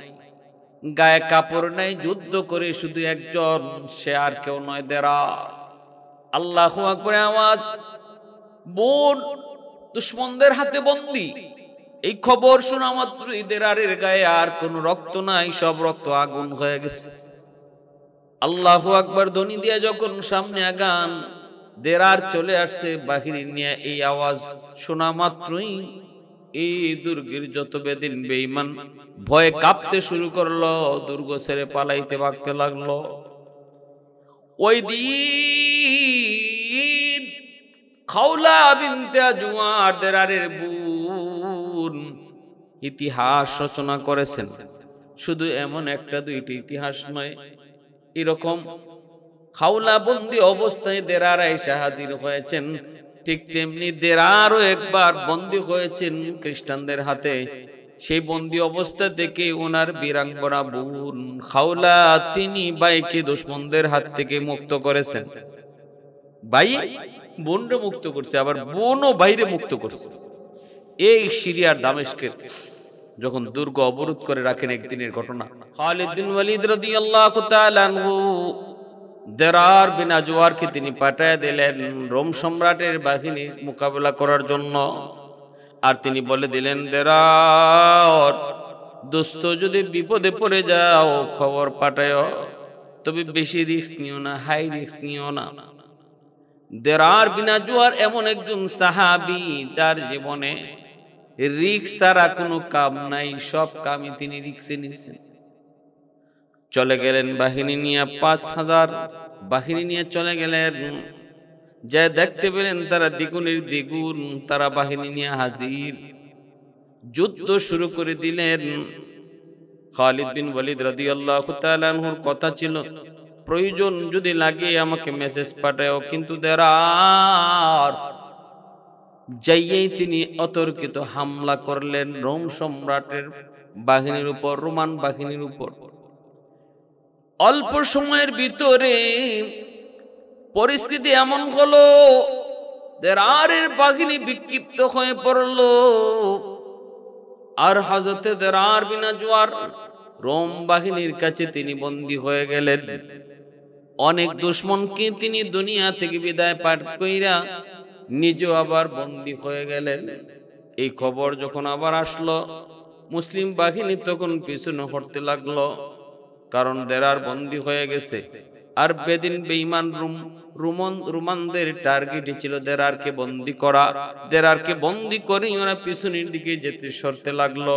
[SPEAKER 1] গায়ে কাপড় নেই, যুদ্ধ করে শুধু একজন, সে আর কেউ নয়, দেরার। আল্লাহু আকবার আওয়াজ। বোন দুশমনদের হাতে বন্দী। এই খবর শোনা মাত্রই দেরারের গায়ে আর কোনো রক্ত নাই, সব রক্ত আগুন হয়ে গেছে। আল্লাহু আকবার ধ্বনি দিয়ে যখন সামনে আগান, দেরার চলে আসছে বাহিনী নিয়ে। এই আওয়াজ শোনা মাত্রই এই দুর্গের যত বেদিন বেঈমান ভয়ে কাঁপতে শুরু করলো, দুর্গ ছেড়ে পালাইতে ভাগতে লাগলো। ওই দিন খাওলা বিনতে আজওয়ার, দেরারের বোন, ইতিহাস রচনা করেছেন। শুধু এমন একটা দুইটি ইতিহাস নয়, এরকম খাওলা বন্দী অবস্থায় দেরার আয়েশা হাজির হয়েছেন। ঠিক তেমনি দেরারও একবার বন্দী হয়েছেন খ্রিস্টানদের হাতে। সেই বন্দী অবস্থা থেকে ওনার বীরাঙ্গনা বোন খাওলা, তিনি বাইকে দুশমনদের হাত থেকে মুক্ত করেছেন। ভাই বোনরে মুক্ত করছে, আবার বোনও বাইরে মুক্ত করছে। এই সিরিয়ার দামেস্কের যখন দুর্গ অবরোধ করে রাখেন একদিনের ঘটনা। খালিদ বিন ওয়ালিদ রাদিয়াল্লাহু তাআলা আনহু দেরার বিন আজওয়ারকে তিনি পাঠায় দিলেন রোম সম্রাটের বাহিনী মোকাবেলা করার জন্য। আর তিনি বলে দিলেন, দেরার দোস্ত, যদি বিপদে পড়ে যাও খবর পাঠায়, তবে বেশি রিস্ক নিও না, হাই রিস্ক নিও না। দেরার বিন আজওয়ার এমন একজন সাহাবী, যার জীবনে রিস্ক ছাড়া কোনো কাম নাই, সব কামই তিনি রিস্কে নিয়েছেন। চলে গেলেন বাহিনী নিয়ে, ৫,০০০ বাহিনী নিয়ে চলে গেলেন। যে দেখতে পেলেন তারা দ্বিগুণের দ্বিগুণ, তারা বাহিনী নিয়ে হাজির। যুদ্ধ শুরু করে দিলেন। খালিদ বিন ওয়ালিদ রাদিয়াল্লাহু তাআলা আনহুর কথা ছিল, প্রয়োজন যদি লাগে আমাকে মেসেজ পাঠাও। কিন্তু দেরার যাইয়েই তিনি অতর্কিত হামলা করলেন রোম সম্রাটের বাহিনীর উপর, রোমান বাহিনীর উপর। অল্প সময়ের ভিতরে পরিস্থিতি এমন হলো, দেরারের বাহিনী বিক্ষিপ্ত হয়ে পড়ল। আর হযরতে দেরার বিন আজওয়ার রোম বাহিনীর কাছে তিনি বন্দী হয়ে গেলেন। অনেক দুশমনকে তিনি দুনিয়া থেকে বিদায় পাঠ কইরা নিজেও আবার বন্দী হয়ে গেলেন। এই খবর যখন আবার আসলো, মুসলিম বাহিনী তখন পিছনে হটতে লাগলো, কারণ দেরার বন্দী হয়ে গেছে। আর বেদিন বেঈমান রোমানদের টার্গেটই ছিল দেরারকে বন্দী করা। দেরারকে বন্দী করে ওরা পিছনের দিকে যেতে সরতে লাগলো।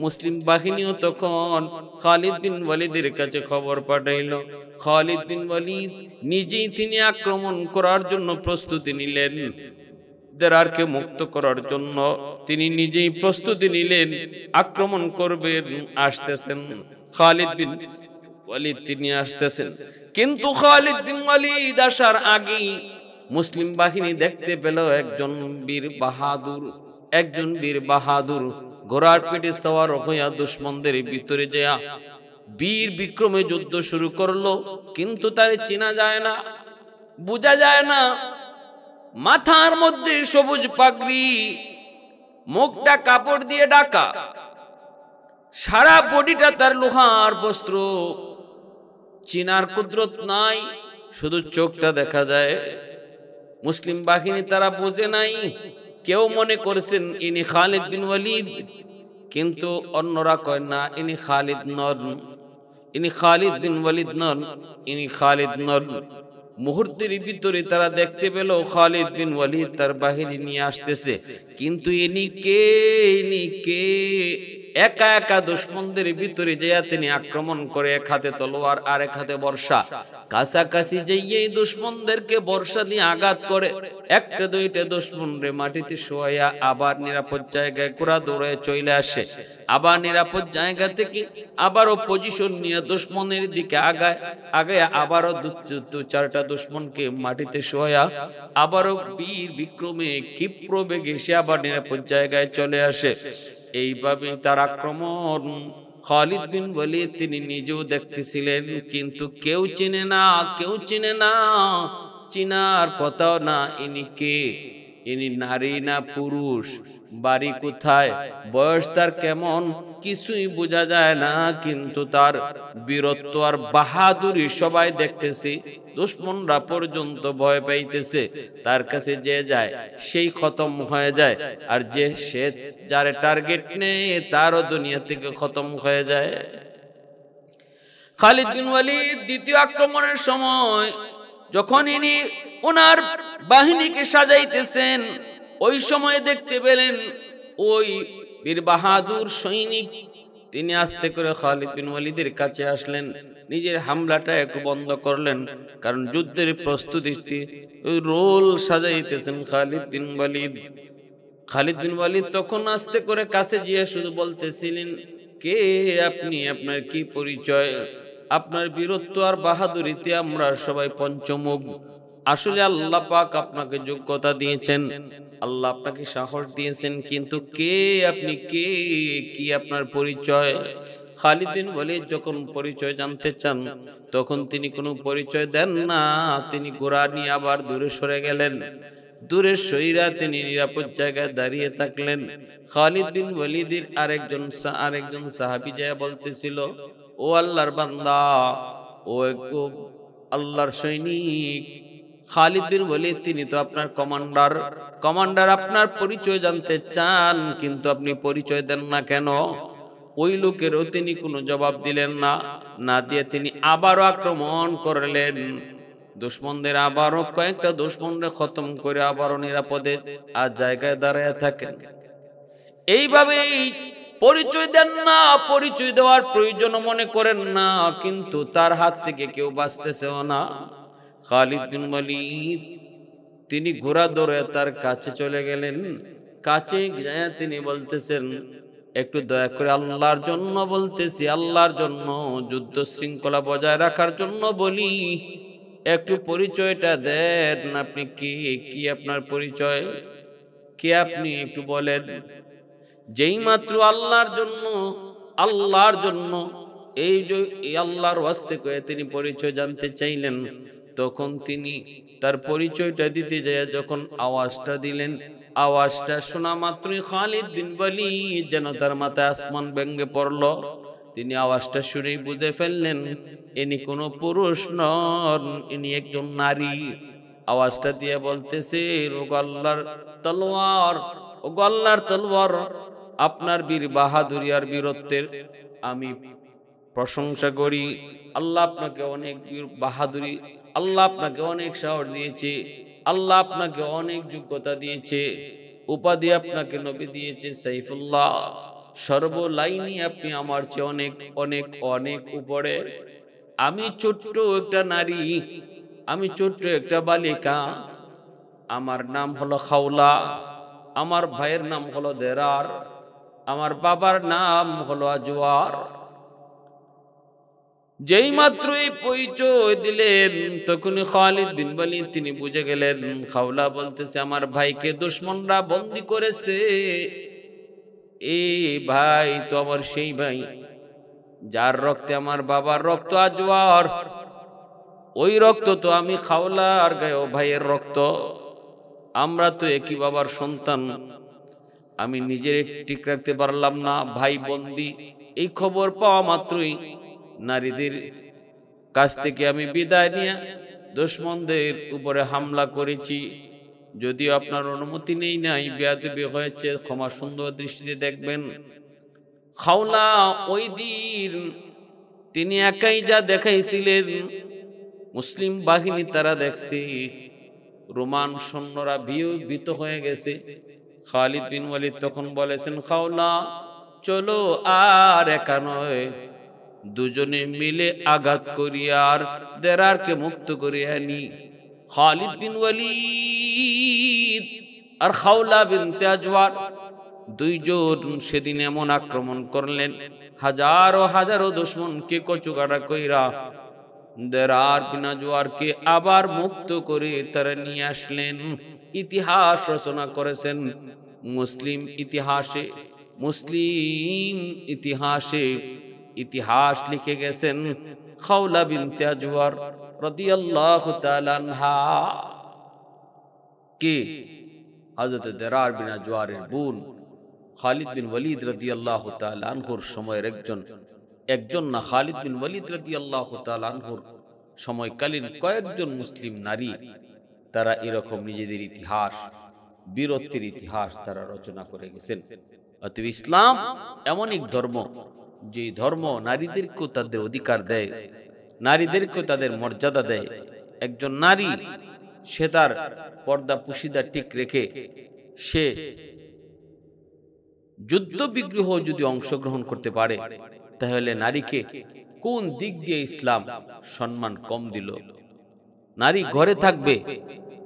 [SPEAKER 1] মুসলিম বাহিনীও তখন খালিদ বিন ওয়ালিদের কাছে খবর পাঠাইলো। খালিদ বিন ওয়ালিদ নিজেই তিনি আক্রমণ করার জন্য প্রস্তুতি নিলেন। দেরারকে মুক্ত করার জন্য তিনি নিজেই প্রস্তুতি নিলেন, আক্রমণ করবেন, আসতেছেন। খালিদ বিন ওয়ালিদ তিনি আসতেছেন। কিন্তু খালিদ বিন ওয়ালিদ আসার আগেই মুসলিম বাহিনী দেখতে পেল একজন বীর বাহাদুর ঘোড়ার পিঠে সওয়ার হইয়া দুশমনদের ভিতরে যায় বীর বিক্রমে যুদ্ধ শুরু করলো। কিন্তু তারে চেনা যায় না, বোঝা যায় না। মাথার মধ্যে সবুজ পাগড়ি, মুখটা কাপড় দিয়ে ঢাকা, সারা বডিটা তার লোহার বস্ত্র, চিনার কুদরত নাই, শুধু চোখটা দেখা যায়। মুসলিম বাহিনী তারা বোঝে নাই, কেউ মনে করছেন ইনি খালিদ বিন ওয়ালিদ, কিন্তু অন্যরা কয় না, ইনি খালিদ নন, ইনি খালিদ বিন ওয়ালিদ নন, ইনি খালিদ নন। মুহূর্তের ভিতরে তারা দেখতে পেল খালিদ বিন ওয়ালিদ তার বাহিনী নিয়ে আসতেছে। কিন্তু ইনি কে একা একা দুশমনদের ভিতরে যেয়া তিনি আক্রমণ করে, এক হাতে তলোয়ার আর এক হাতে বর্ষা, কাছাকাছি যেয়ে দুশমনদেরকে বর্ষা দিয়ে আঘাত করে। একটা দুইটা দুশমনরে মাটিতে শোয়া আবার নিরাপদ জায়গায় ঘোড়া দৌড়ে চলে আসে। আবার নিরাপদ জায়গা থেকে আবারও পজিশন নিয়ে দুশমনের দিকে আগায়। আবারও দু চারটা দুশমনকে মাটিতে শোয়া আবারও বীর বিক্রমে ক্ষিপ্র বেগে সে আবার নিরাপদ জায়গায় চলে আসে। এইভাবে তার আক্রমণ খালিদ বিন ওয়ালিদ তিনি নিজেও দেখতেছিলেন, কিন্তু কেউ চিনে না, কেউ চিনে না, চিনার কথাও না। ইনি কে? ইনি নারী না পুরুষ, বাড়ি কোথায়, বয়স তার কেমন, কিছুই বোঝা যায় না। কিন্তু তার বীরত্ব আর বাহাদুরি সবাই দেখতেছে, দুশমনরা পর্যন্ত ভয় পাইতেছে। তার কাছে যে যায় সেই খতম হয়ে যায়, আর যে সে যার টার্গেট নেই তারও দুনিয়া থেকে খতম হয়ে যায়। খালিদ বিন ওয়ালিদ দ্বিতীয় আক্রমণের সময় যখন ইনি ওনার বাহিনীকে সাজাইতেছেন, ওই সময় দেখতে পেলেন ওই বীর বাহাদুর সৈনিক তিনি আস্তে করে খালিদ বিন ওয়ালিদের কাছে আসলেন, নিজের হামলাটা একটু বন্ধ করলেন, কারণ যুদ্ধের প্রস্তুতি রোল সাজাইতেছেন খালিদ বিন ওয়ালিদ। খালিদ বিন ওয়ালিদ তখন আস্তে করে কাছে গিয়ে শুধু বলতেছিলেন, কে আপনি, আপনার কি পরিচয়? আপনার বীরত্ব আর বাহাদুরিতে আমরা সবাই পঞ্চমুখ। আসলে আল্লাহ পাক আপনাকে যোগ্যতা দিয়েছেন, আল্লাহ আপনাকে সাহস দিয়েছেন, কিন্তু কে আপনি, কে, কি আপনার পরিচয়? খালিদ বিন ওয়ালিদ যখন পরিচয় জানতে চান তখন তিনি কোনো পরিচয় দেন না। তিনি ঘোড়া নিয়ে আবার দূরে সরে গেলেন। দূরে সইরা তিনি নিরাপদ জায়গায় দাঁড়িয়ে থাকলেন। খালিদ বিন ওয়ালিদের আরেকজন সাহাবী যায় বলতেছিল, ও আল্লাহর বান্দা, ও আল্লাহর সৈনিক খালিদ বিন ওয়ালিদ, তিনি তো আপনার কমান্ডার, আপনার পরিচয় জানতে চান, কিন্তু আপনি পরিচয় দেন না কেন? ওই লোকেরও তিনি কোনো জবাব দিলেন না। না দিয়ে তিনি আবারও আক্রমণ করলেন। দুশমনদের আবারও কয়েকটা দুশমনরে খতম করে আবারও নিরাপদে আর জায়গায় দাঁড়ায় থাকেন। এইভাবেই পরিচয় দেন না, পরিচয় দেওয়ার প্রয়োজন মনে করেন না, কিন্তু তার হাত থেকে কেউ বাঁচতেছেও না। খালিদ বিন ওয়ালিদ তিনি ঘোড়া দৌড়ে তার কাছে চলে গেলেন। কাছে গিয়ে তিনি বলতেছেন, একটু দয়া করে আল্লাহর জন্য বলতেছি, আল্লাহর জন্য, যুদ্ধ শৃঙ্খলা বজায় রাখার জন্য বলি, একটু পরিচয়টা দেন। আপনি কি আপনার পরিচয়, কে আপনি একটু বলেন। যেই মাত্র আল্লাহর জন্য এই যে আল্লাহর ওয়াস্তে করে তিনি পরিচয় জানতে চাইলেন, তখন তিনি তার পরিচয়টা দিতে যায় যখন আওয়াজটা দিলেন, আওয়াজটা শোনা মাত্রই খালিদ বিন ওয়ালিদ যেন তার মাথায় আসমান ভেঙে পড়ল। তিনি আওয়াজটা শুনেই বুঝে ফেললেন ইনি কোনো পুরুষ নন, ইনি একজন নারী। আওয়াজটা দিয়ে বলতেছে, ও আল্লাহর তলোয়ার, ও আল্লাহর তলোয়ার, আপনার বীর বাহাদুরি আর বীরত্বের আমি প্রশংসা করি। আল্লাহ আপনাকে অনেক বাহাদুরি, আল্লাহ আপনাকে অনেক সাহস দিয়েছে, আল্লাহ আপনাকে অনেক যোগ্যতা দিয়েছে, উপাধি আপনাকে নবী দিয়েছে সাইফুল্লাহ, সর্বলাইনই আপনি আমার চেয়ে অনেক অনেক অনেক উপরে। আমি ছোট্ট একটা নারী, আমি ছোট্ট একটা বালিকা, আমার নাম হলো খাওলা, আমার ভাইয়ের নাম হলো দেরার, আমার বাবার নাম হলো আজওয়ার। যেই মাত্রই পরিচয় দিলেন তখনই খালিদ বিন ওয়ালিদ তিনি বুঝে গেলেন, খাওলা বলতেছে আমার ভাইকে দুশমনরা বন্দী করেছে। এই ভাই তো আমার সেই ভাই যার রক্তে আমার বাবার রক্ত আজওয়ার, ওই রক্ত তো আমি খাওলা আর গায়ে ভাইয়ের রক্ত, আমরা তো একই বাবার সন্তান। আমি নিজের ঠিক রাখতে পারলাম না, ভাই বন্দী। এই খবর পাওয়া মাত্রই নারীদের কাছ থেকে আমি বিদায় নিয়ে দুশমনদের উপরে হামলা করেছি। যদিও আপনার অনুমতি নেই নাই, বেয়াদবি হয়েছে, ক্ষমা সুন্দর দৃষ্টিতে দেখবেন। খাওলা ওই দিন তিনি একাই যা দেখাইছিলেন, মুসলিম বাহিনী তারা দেখছে, রোমান সৈন্যরা ভীত হয়ে গেছে। খালিদ বিন ওয়ালিদ তখন বলেছেন, খাওলা চলো আর একা নয়, দুজনে মিলে আঘাত করিয়া আর দেরারকে মুক্ত করিয়া আনি। খালিদ বিন ওয়ালিদ আর খাওলা বিনতে আজওয়ার দুইজন সেদিন এমন আক্রমণ করলেন, হাজারো হাজারো দুশমনকে কচুকাটা কইরা দেরার বিন আজওয়ারকে আবার মুক্ত করে তারা নিয়ে আসলেন। ইতিহাস রচনা করেছেন মুসলিম ইতিহাসে, মুসলিম ইতিহাসে ইতিহাস লিখে গেছেন খাওলা বিনতে আজওয়ার রাদিয়াল্লাহু তাআলা আনহা কে হযরত দেরার বিন আজওয়ারের বোন খালিদ বিন ওয়ালিদ রাদিয়াল্লাহু তাআলা আনহুর সময়ের একজন না, খালিদ বিন ওয়ালিদ রাদিয়াল্লাহু তাআলা আনহুর সময়কালীন কয়েকজন মুসলিম নারী তারা এরকম নিজেদের ইতিহাস, বীরত্বের ইতিহাস তারা রচনা করে গেছেন। অতএব ইসলাম এমন এক ধর্ম, যে ধর্ম নারীদেরকেও তাদের অধিকার দেয়, নারীদেরকেও তাদের মর্যাদা দেয়। একজন নারী সে তার পর্দা পুশিদা ঠিক রেখে সে যুদ্ধ বিগ্রহ যদি অংশগ্রহণ করতে পারে, তাহলে নারীকে কোন দিক দিয়ে ইসলাম সম্মান কম দিল? নারী ঘরে থাকবে,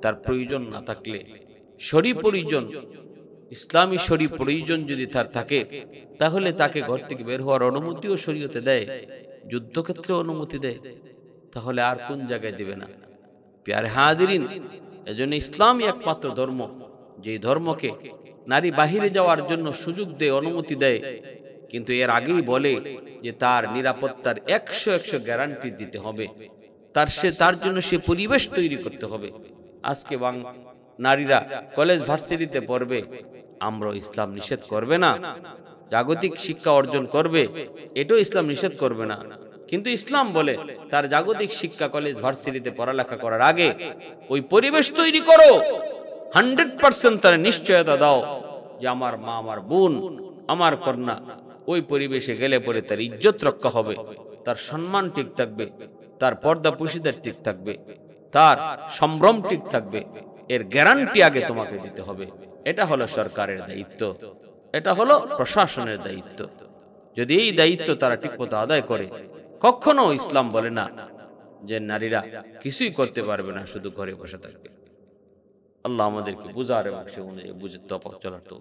[SPEAKER 1] তার প্রয়োজন না থাকলে শরী প্রয়োজন, ইসলামী শরী প্রয়োজন যদি তার থাকে, তাহলে তাকে ঘর থেকে বের হওয়ার অনুমতিও শরীয়তে দেয়, যুদ্ধক্ষেত্রে অনুমতি দেয়, তাহলে আর কোন জায়গায় দেবে না? প্যারে হাজিরিন, এজন্য ইসলামই একমাত্র ধর্ম, যে ধর্মকে নারী বাহিরে যাওয়ার জন্য সুযোগ দেয়, অনুমতি দেয়, কিন্তু এর আগেই বলে যে তার নিরাপত্তার 100% গ্যারান্টি দিতে হবে, তার জন্য সে পরিবেশ তৈরি করতে হবে। আজকে নারীরা কলেজ ভার্সিটিতে পড়বে, আমরা ইসলাম নিষেধ করবে না। জাগতিক শিক্ষা অর্জন করবে, এটাও ইসলাম নিষেধ করবে না। কিন্তু ইসলাম বলে তার জাগতিক শিক্ষা কলেজ ভার্সিটিতে পড়ালেখা করার আগে ওই পরিবেশ তৈরি করো, 100% তার নিশ্চয়তা দাও যে আমার মা, আমার বোন, আমার কন্যা ওই পরিবেশে গেলে পরে তার ইজ্জত রক্ষা হবে, তার সম্মান ঠিক থাকবে, তার পর্দা পুশিদা ঠিক থাকবে, তার সম্ভ্রম ঠিক থাকবে। এর গ্যারান্টি আগে তোমাকে দিতে হবে। এটা হলো সরকারের দায়িত্ব, এটা হলো প্রশাসনের দায়িত্ব। যদি এই দায়িত্ব তারা ঠিকমতো আদায় করে, কখনো ইসলাম বলে না যে নারীরা কিছুই করতে পারবে না, শুধু ঘরে বসে থাকবে। আল্লাহ আমাদেরকে বুঝার এবং সে অনুযায়ী বুঝে চলার তো